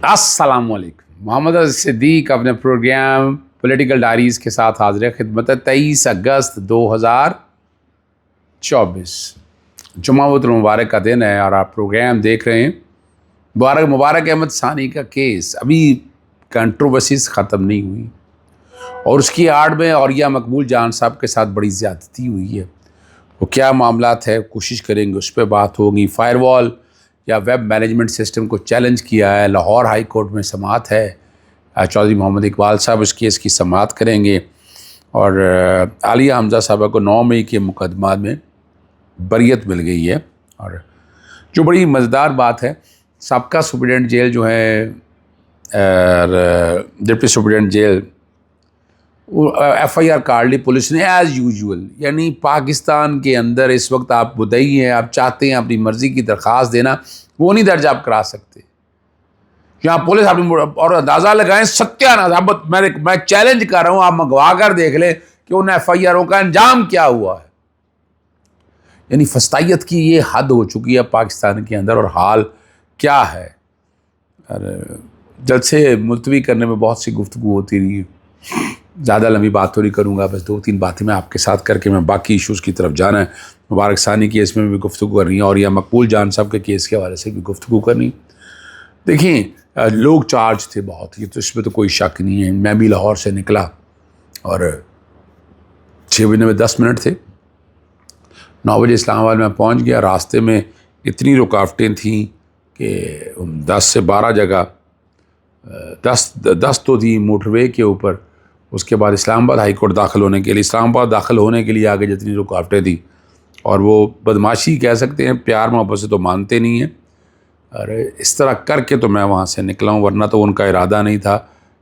السلام علیکم، محمد صدیق اپنے پروگرام پولیٹیکل ڈائریز کے ساتھ حاضر خدمت ہے۔ 23 اگست 2024 جمعۃ المبارک کا دن ہے اور آپ پروگرام دیکھ رہے ہیں۔ مبارک احمد ثانی کا کیس ابھی کنٹروورسیز ختم نہیں ہوئی اور اس کی آڑ میں اولیاء مقبول جان صاحب کے ساتھ بڑی زیادتی ہوئی ہے۔ وہ کیا معاملات ہے، کوشش کریں گے، اس پہ بات ہوگی۔ فائر وال یا ویب مینجمنٹ سسٹم کو چیلنج کیا ہے، لاہور ہائی کورٹ میں سماعت ہے، چودھری محمد اقبال صاحب اس کیس کی سماعت کریں گے۔ اور عالیہ حمزہ صاحبہ کو 9 مئی کے مقدمات میں بریت مل گئی ہے۔ اور جو بڑی مزیدار بات ہے، سابقہ سپرنٹینڈنٹ جیل جو ہے deputy superintendent jail, F I R کاٹ لی پولیس نے ایز یوزول۔ یعنی پاکستان کے اندر اس وقت آپ مدعی ہیں، آپ چاہتے ہیں اپنی مرضی کی درخواست دینا، وہ نہیں درج آپ کرا سکتے۔ یہاں پولیس اور اندازہ لگائیں ستیہ ناز، میں چیلنج کر رہا ہوں، آپ منگوا کر دیکھ لیں کہ ان ایف آئی آروں کا انجام کیا ہوا ہے۔ یعنی فسطائیت کی یہ حد ہو چکی ہے پاکستان کے اندر، اور حال کیا ہے۔ اور جلسے ملتوی کرنے میں بہت سی گفتگو ہوتی رہی، زیادہ لمبی بات تو نہیں کروں گا، بس 2-3 باتیں میں آپ کے ساتھ کر کے میں باقی ایشوز کی طرف جانا ہے۔ مبارک ثانی کیس میں بھی گفتگو کرنی ہے اور یا مقبول جان صاحب کے کیس کے حوالے سے بھی گفتگو کرنی۔ دیکھیں، لوگ چارج تھے بہت، یہ تو اس میں تو کوئی شک نہیں ہے۔ میں بھی لاہور سے نکلا اور 6:10 تھے، 9 بجے اسلام آباد میں پہنچ گیا۔ راستے میں اتنی رکاوٹیں تھیں کہ 10 سے 12 جگہ 10 تو تھی موٹر وے کے اوپر۔ اس کے بعد اسلام آباد ہائی کورٹ داخل ہونے کے لیے، اسلام آباد داخل ہونے کے لیے آگے جتنی رکاوٹیں تھیں، اور وہ بدماشی کہہ سکتے ہیں، پیار محبت سے تو مانتے نہیں ہیں، اور اس طرح کر کے تو میں وہاں سے نکلا ہوں، ورنہ تو ان کا ارادہ نہیں تھا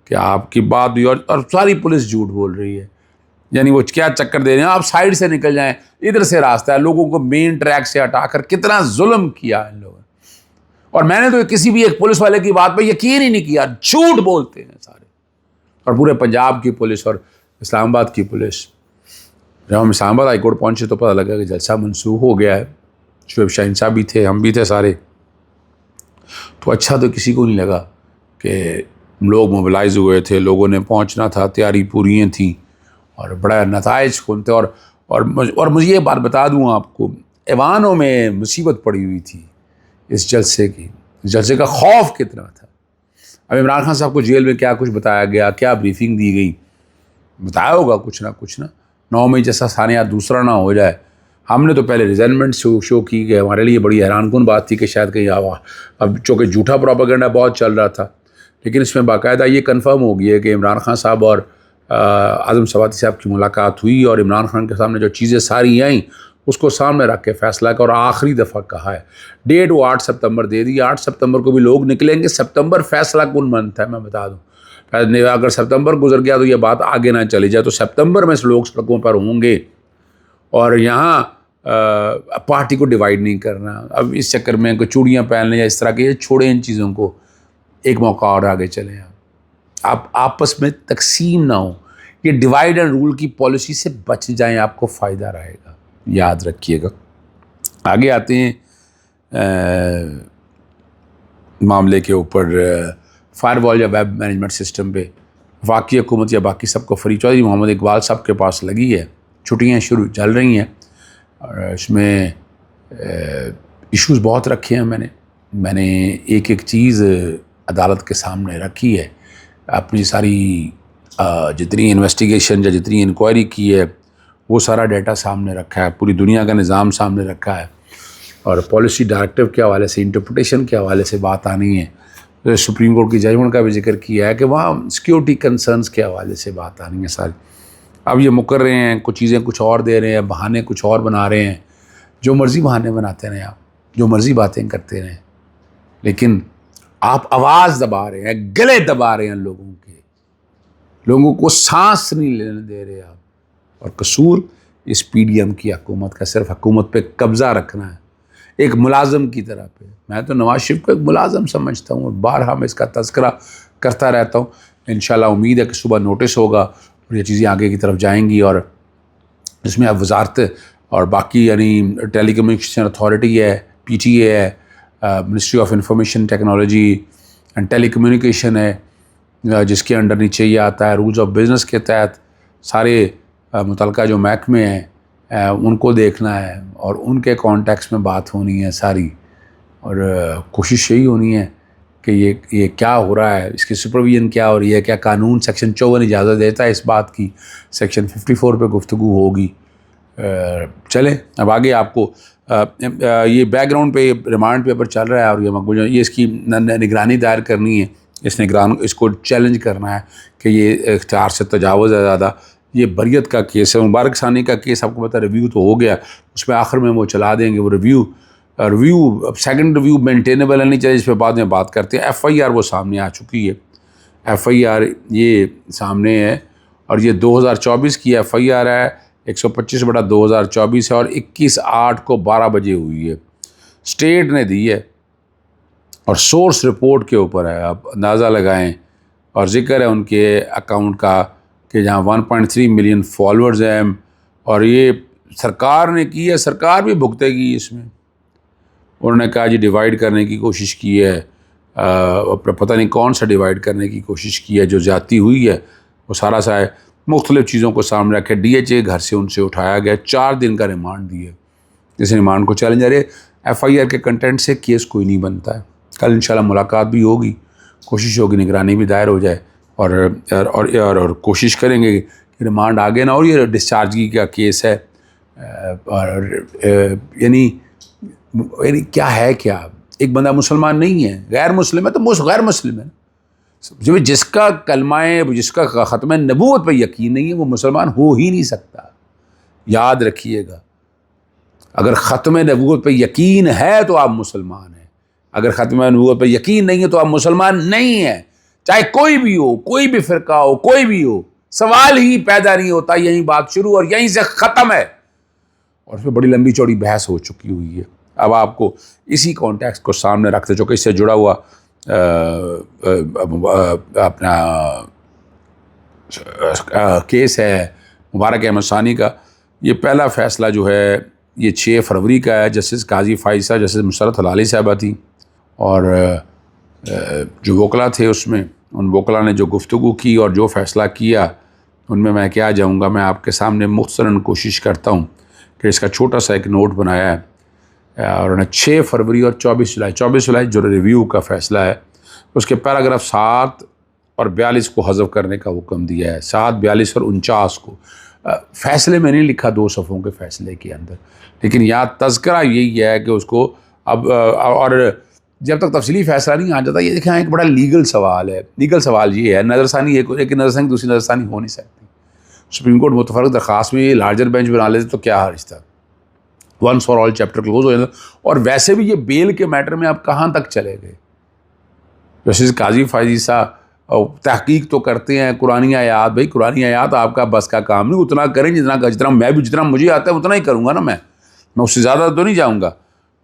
کہ آپ کی بات بھی، اور ساری پولیس جھوٹ بول رہی ہے۔ یعنی وہ کیا چکر دے رہے ہیں، آپ سائڈ سے نکل جائیں، ادھر سے راستہ ہے، لوگوں کو مین ٹریک سے ہٹا کر کتنا ظلم کیا ان لوگوں نے۔ اور میں نے تو کسی بھی ایک پولیس والے کی بات پہ یقین ہی نہیں کیا، جھوٹ بولتے ہیں سارے۔ اور پورے پنجاب کی پولیس اور اسلام آباد کی پولیس، جب ہم اسلام آباد ہائی کورٹ پہنچے تو پتہ لگا کہ جلسہ منسوخ ہو گیا ہے۔ شعیب شاہین صاحب بھی تھے، ہم بھی تھے سارے۔ تو اچھا تو کسی کو نہیں لگا کہ لوگ موبلائز ہوئے تھے، لوگوں نے پہنچنا تھا، تیاری پوری تھیں اور بڑا نتائج کھولتے۔ اور مجھے یہ بات بتا دوں آپ کو، ایوانوں میں مصیبت پڑی ہوئی تھی اس جلسے کی، اس جلسے کا خوف کتنا تھا۔ اب عمران خان صاحب کو جیل میں کیا کچھ بتایا گیا، کیا بریفنگ دی گئی، بتایا ہوگا کچھ نہ کچھ نا۔ 9 مئی جیسا ثانیہ دوسرا نہ ہو جائے۔ ہم نے تو پہلے ریزائنمنٹ شو کی کہ ہمارے لیے بڑی حیران کن بات تھی کہ شاید کہیں اب چونکہ جھوٹا پروپیگنڈا بہت چل رہا تھا، لیکن اس میں باقاعدہ یہ کنفرم ہو گیا ہے کہ عمران خان صاحب اور اعظم سواتی صاحب کی ملاقات ہوئی، اور عمران خان کے سامنے جو چیزیں ساری آئیں اس کو سامنے رکھ کے فیصلہ کیا، اور آخری دفعہ کہا ہے ڈیٹ وہ 8 سپتمبر دے دی۔ 8 سپتمبر کو بھی لوگ نکلیں گے۔ سپتمبر فیصلہ کن منتھ ہے، میں بتا دوں۔ اگر سپتمبر گزر گیا تو یہ بات آگے نہ چلی جائے، تو سپتمبر میں لوگ سڑکوں پر ہوں گے، اور یہاں پارٹی کو ڈیوائیڈ نہیں کرنا۔ اب اس چکر میں کوئی چوڑیاں پہن لیں یا اس طرح کے، چھوڑیں ان چیزوں کو، ایک موقع اور آگے چلیں۔ آپ آپس میں تقسیم نہ ہوں، یہ ڈیوائیڈ اینڈ رول کی پالیسی سے بچ جائیں، آپ کو فائدہ رہے گا، یاد رکھیے گا۔ آگے آتے ہیں معاملے کے اوپر، فائر وال یا ویب مینجمنٹ سسٹم پہ وفاقی حکومت یا باقی سب کو فری۔ چودھری محمد اقبال صاحب کے پاس لگی ہے، چھٹیاں شروع چل رہی ہیں، اور اس میں ایشوز بہت رکھے ہیں۔ میں نے ایک چیز عدالت کے سامنے رکھی ہے، اپنی ساری جتنی انویسٹیگیشن یا جتنی انکوائری کی ہے وہ سارا ڈیٹا سامنے رکھا ہے، پوری دنیا کا نظام سامنے رکھا ہے، اور پالیسی ڈائریکٹیو کے حوالے سے، انٹرپریٹیشن کے حوالے سے بات آنی ہے۔ سپریم کورٹ کی ججمنٹ کا بھی ذکر کیا ہے کہ وہاں سیکیورٹی کنسرنز کے حوالے سے بات آنی ہے ساری۔ اب یہ مکر رہے ہیں، کچھ چیزیں کچھ اور دے رہے ہیں، بہانے کچھ اور بنا رہے ہیں، جو مرضی بہانے بناتے رہیں، آپ جو مرضی باتیں کرتے رہیں، لیکن آپ آواز دبا رہے ہیں، گلے دبا رہے ہیں لوگوں کے، لوگوں کو سانس نہیں لینے دے رہے آپ۔ اور قصور اس پی ڈی ایم کی حکومت کا، صرف حکومت پہ قبضہ رکھنا ہے ایک ملازم کی طرح پہ۔ میں تو نواز شریف کو ایک ملازم سمجھتا ہوں، بارہا میں اس کا تذکرہ کرتا رہتا ہوں۔ انشاءاللہ امید ہے کہ صبح نوٹس ہوگا اور یہ چیزیں آگے کی طرف جائیں گی، اور اس میں اب وزارت اور باقی یعنی ٹیلی کمیونیکیشن اتھارٹی ہے، پی ٹی اے ہے، ministry of information technology, and telecommunication ہے جس کے انڈر نیچے یہ آتا ہے رولز آف بزنس کے تحت سارے متعلقہ جو محکمے ہیں ان کو دیکھنا ہے اور ان کے کانٹیکس میں بات ہونی ہے ساری، اور کوشش یہی ہونی ہے کہ یہ کیا ہو رہا ہے، اس کی سپرویژن کیا ہو رہی ہے، کیا قانون سیکشن 54 اجازت دیتا ہے اس بات کی، سیکشن 54 پہ گفتگو ہوگی۔ چلیں اب آگے آپ کو یہ بیک گراؤنڈ پہ ریمانڈ پیپر چل رہا ہے اور یہ مقبول یہ اس کی نگرانی دائر کرنی ہے، اس کو چیلنج کرنا ہے کہ یہ اختیار سے تجاوز ہے زیادہ۔ یہ بریت کا کیس ہے، مبارک ثانی کا کیس آپ کو پتہ ریویو تو ہو گیا، اس میں آخر میں وہ چلا دیں گے وہ ریویو سیکنڈ ریویو مینٹینیبل ہے نہیں چاہیے، اس پہ بعد میں بات کرتے ہیں۔ ایف آئی آر وہ سامنے آ چکی ہے، ایف آئی آر یہ سامنے ہے اور یہ 2024 کی ایف آئی آر ہے، 125/2024 ہے اور 21/8 کو 12 بجے ہوئی ہے، اسٹیٹ نے دی ہے اور سورس رپورٹ کے اوپر ہے، آپ اندازہ لگائیں، اور ذکر ہے ان کے اکاؤنٹ کا کہ جہاں 1.3 ملین فالوورز ہیں، اور یہ سرکار نے کی ہے، سرکار بھی بھگتے گی اس میں۔ انہوں نے کہا جی ڈیوائیڈ کرنے کی کوشش کی ہے، پتہ نہیں کون سا ڈیوائیڈ کرنے کی کوشش کی ہے، جو زیادتی ہوئی ہے وہ سارا سا ہے، مختلف چیزوں کو سامنے رکھے۔ ڈی ایچ اے گھر سے ان سے اٹھایا گیا، 4 دن کا ریمانڈ دیے، اس ریمانڈ کو چیلنج ارے ایف آئی آر کے کنٹینٹ سے کیس کوئی نہیں بنتا ہے۔ کل انشاءاللہ ملاقات بھی ہوگی، کوشش ہوگی نگرانی بھی دائر ہو جائے اور کوشش کریں گے کہ ریمانڈ آگے نہ ہو۔ یہ ڈسچارجگی کا کیس ہے، اور یعنی کیا ہے، کیا ایک بندہ مسلمان نہیں ہے، غیر مسلم ہے تو غیر مسلم ہے، جس کا کلمہ جس کا ختم نبوت پہ یقین نہیں ہے وہ مسلمان ہو ہی نہیں سکتا۔ یاد رکھیے گا، اگر ختم نبوت پہ یقین ہے تو آپ مسلمان ہیں، اگر ختم نبوت پہ یقین نہیں ہے تو آپ مسلمان نہیں ہیں، چاہے کوئی بھی ہو، کوئی بھی فرقہ ہو، کوئی بھی ہو، سوال ہی پیدا نہیں ہوتا، یہیں بات شروع اور یہیں سے ختم ہے، اور اس پہ بڑی لمبی چوڑی بحث ہو چکی ہوئی ہے۔ اب آپ کو اسی کانٹیکسٹ کو سامنے رکھتے چونکہ اس سے جڑا ہوا اپنا کیس ہے مبارک احمد ثانی کا، یہ پہلا فیصلہ جو ہے یہ 6 فروری کا ہے، جسٹس قاضی فائزہ، جسٹس مسرت ہلالی صاحبہ تھی، اور جو وکلا تھے اس میں ان وکلا نے جو گفتگو کی اور جو فیصلہ کیا ان میں کیا جاؤں گا، میں آپ کے سامنے مختصراً کوشش کرتا ہوں کہ اس کا چھوٹا سا ایک نوٹ بنایا ہے، اور انہیں 6 فروری اور 24 جولائی جو ریویو کا فیصلہ ہے اس کے پیراگراف 7 اور 42 کو حذف کرنے کا حکم دیا ہے، 7، 42 اور 49 کو۔ فیصلے میں نہیں لکھا 2 صفحوں کے فیصلے کے اندر، لیکن یہاں تذکرہ یہی ہے کہ اس کو اب اور جب تک تفصیلی فیصلہ نہیں آ جاتا، یہ دیکھیں ایک بڑا لیگل سوال ہے۔ لیگل سوال یہ ہے، نظر ثانی ایک نظر ثانی دوسری نظر ثانی ہو نہیں سکتی۔ سپریم کورٹ متفرق درخواست میں لارجر بینچ بنا لیتے تو کیا حرج تھا، once for all chapter close ہو جاتا۔ اور ویسے بھی یہ بیل کے میٹر میں آپ کہاں تک چلے گئے؟ جسٹس قاضی فائزہ تحقیق تو کرتے ہیں قرآنی آیات، بھائی قرآنی آیات آپ کا بس کا کام نہیں، اتنا کریں جتنا مجھے آتا ہے اتنا ہی کروں گا نا، میں اس سے زیادہ تو نہیں جاؤں گا۔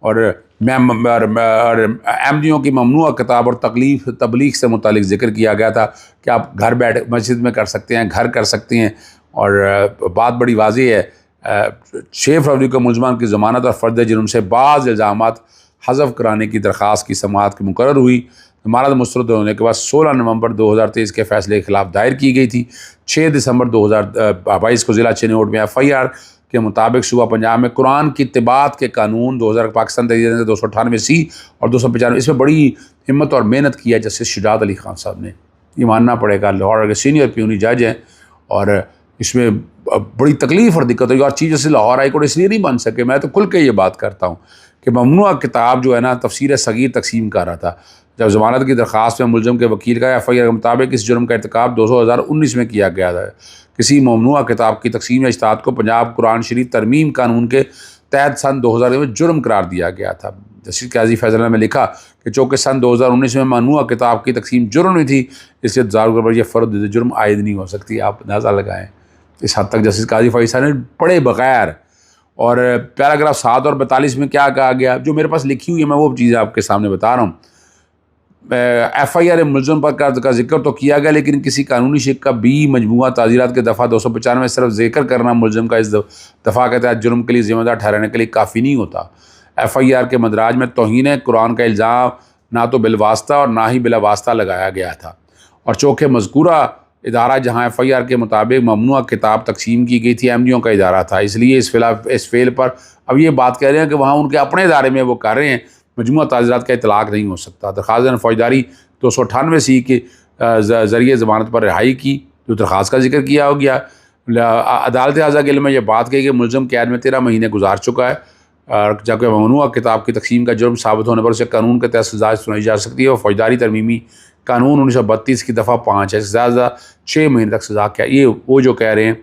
اور میں احمدیوں کی ممنوع کتاب اور تبلیغ سے متعلق ذکر کیا گیا تھا کہ آپ گھر بیٹھ مسجد میں کر سکتے ہیں، گھر کر سکتے ہیں، اور بات بڑی واضح ہے۔ 6 فروری کو ملزمان کی ضمانت اور فرد جرم سے بعض الزامات حذف کرانے کی درخواست کی سماعت کی مقرر ہوئی۔ ضمانت مسترد ہونے کے بعد 16 نومبر 2023 کے فیصلے کے خلاف دائر کی گئی تھی۔ 6 دسمبر 2022 کو ضلع چینوٹ میں ایف آئی آر کے مطابق صوبہ پنجاب میں قرآن کی طباعت کے قانون 2000 پاکستان 298C اور 295، اس میں بڑی ہمت اور محنت کی ہے جسٹس شجاعت علی خان صاحب نے، یہ ماننا پڑے گا۔ لاہور کے سینئر پیونی جج ہیں، اور اس میں بڑی تکلیف اور دقت ہوئی، اور chief justice Lahore high court اس لیے نہیں بن سکے، میں تو کھل کے یہ بات کرتا ہوں کہ ممنوع کتاب جو ہے نا تفسیر صغیر تقسیم کر رہا تھا، جب ضمانت کی درخواست میں ملزم کے وکیل کا ایف آئی آر کے مطابق اس جرم کا ارتکاب 2019 میں کیا گیا تھا۔ کسی ممنوع کتاب کی تقسیم یا اشاعت کو پنجاب قرآن شریف ترمیم قانون کے تحت سن 2000 میں جرم قرار دیا گیا تھا۔ جسٹس قاضی فیصلہ میں لکھا کہ چونکہ سن 2019 میں ممنوع کتاب کی تقسیم جرم نہیں تھی، اس لیے دار پر یہ فرد جرم عائد نہیں ہو سکتی۔ آپ اندازہ لگائیں اس حد تک جسٹس قاضی فیصلہ نے پڑھے بغیر، اور پیراگراف 7 اور 42 میں کیا کہا گیا، جو میرے پاس لکھی ہوئی ہے میں وہ چیزیں آپ کے سامنے بتا رہا ہوں۔ ایف آئی آر ملزم پر کا ذکر تو کیا گیا، لیکن کسی قانونی شک کا بھی مجموعہ تعزیرات کے دفعہ 295 میں صرف ذکر کرنا ملزم کا اس دفعہ کے تحت جرم کے لیے ذمہ دار ٹھہرانے کے لیے کافی نہیں ہوتا۔ ایف آئی آر کے مدراج میں توہین قرآن کا الزام نہ تو بالواسطہ اور نہ ہی بلا واسطہ لگایا گیا تھا، اور چونکہ مذکورہ ادارہ جہاں ایف آئی آر کے مطابق ممنوع کتاب تقسیم کی گئی تھی احمدیوں کا ادارہ تھا، اس لیے اس فعل پر اب یہ بات کہہ رہے ہیں کہ وہاں ان کے اپنے ادارے میں وہ کر رہے ہیں، مجموعہ تعزیرات کا اطلاق نہیں ہو سکتا۔ درخواست نے فوجداری 298 کے ذریعے ضمانت پر رہائی کی، جو درخواست کا ذکر کیا ہو گیا۔ عدالت اعلیٰ کے علم میں یہ بات کہی کہ ملزم قید میں 13 مہینے گزار چکا ہے، اور جبکہ ممنوع کتاب کی تقسیم کا جرم ثابت ہونے پر اسے قانون کے تحت سزا سنائی جا سکتی ہے، اور فوجداری ترمیمی قانون 1932 کی دفعہ 5 ہے، زیادہ 6 مہینے تک سزا کیا، یہ وہ جو کہہ رہے ہیں۔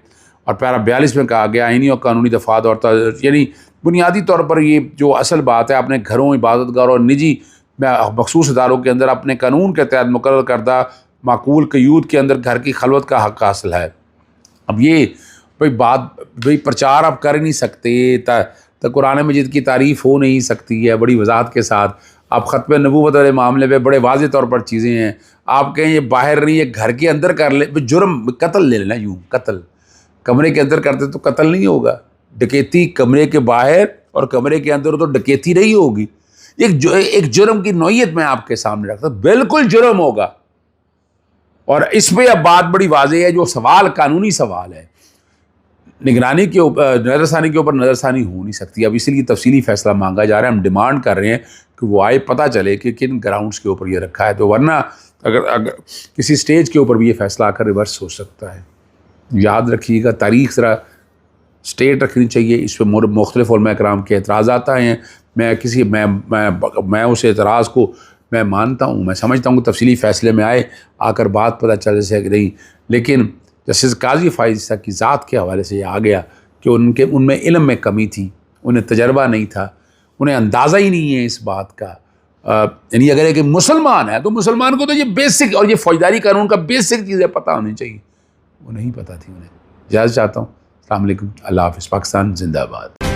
اور پیرا 42 میں کہا گیا آئینی اور قانونی دفعات اور یعنی بنیادی طور پر یہ جو اصل بات ہے، اپنے گھروں، عبادت گاہوں اور نجی مخصوص اداروں کے اندر اپنے قانون کے تحت مقرر کردہ معقول قیود کے اندر گھر کی خلوت کا حق حاصل ہے۔ اب یہ بھئی پرچار آپ کر نہیں سکتے، تو قرآن مجید کی تعریف ہو نہیں سکتی ہے بڑی وضاحت کے ساتھ۔ آپ ختم نبوت والے معاملے پہ بڑے واضح طور پر چیزیں ہیں، آپ کہیں یہ باہر نہیں، یہ گھر کے اندر کر لے، جرم قتل لے لینا، یوں قتل کمرے کے اندر کرتے تو قتل نہیں ہوگا، ڈکیتی کمرے کے باہر اور کمرے کے اندر تو ڈکیتی نہیں ہوگی۔ ایک جرم کی نوعیت میں آپ کے سامنے رکھتا، بالکل جرم ہوگا، اور اس پہ اب بات بڑی واضح ہے، جو سوال قانونی سوال ہے، نگرانی کے اوپر نظر ثانی کے اوپر نظر ثانی ہو نہیں سکتی۔ اب اسی لیے تفصیلی فیصلہ مانگا جا رہا ہے، ہم ڈیمانڈ کر رہے ہیں کہ وہ آئے، پتہ چلے کہ کن گراؤنڈز کے اوپر یہ رکھا ہے، تو ورنہ اگر کسی سٹیج کے اوپر بھی یہ فیصلہ آ کر ریورس ہو سکتا ہے۔ یاد رکھیے گا، تاریخ ذرا اسٹیٹ رکھنی چاہیے، اس پہ مختلف علماء کرام کے اعتراضات آئے ہیں، میں اس اعتراض کو میں مانتا ہوں، میں سمجھتا ہوں کہ تفصیلی فیصلے میں آ کر بات پتہ چل سکے نہیں، لیکن جسٹس قاضی فائز عیسیٰ کی ذات کے حوالے سے یہ آ گیا کہ ان میں علم میں کمی تھی، انہیں تجربہ نہیں تھا، انہیں اندازہ ہی نہیں ہے اس بات کا۔ یعنی اگر ایک مسلمان ہے تو مسلمان کو تو یہ بیسک اور یہ فوجداری قانون کا بیسک چیزیں پتہ ہونی چاہیے، وہ نہیں پتہ تھی انہیں۔ اجازت چاہتا ہوں، السلام علیکم، اللہ حافظ، پاکستان زندہ باد۔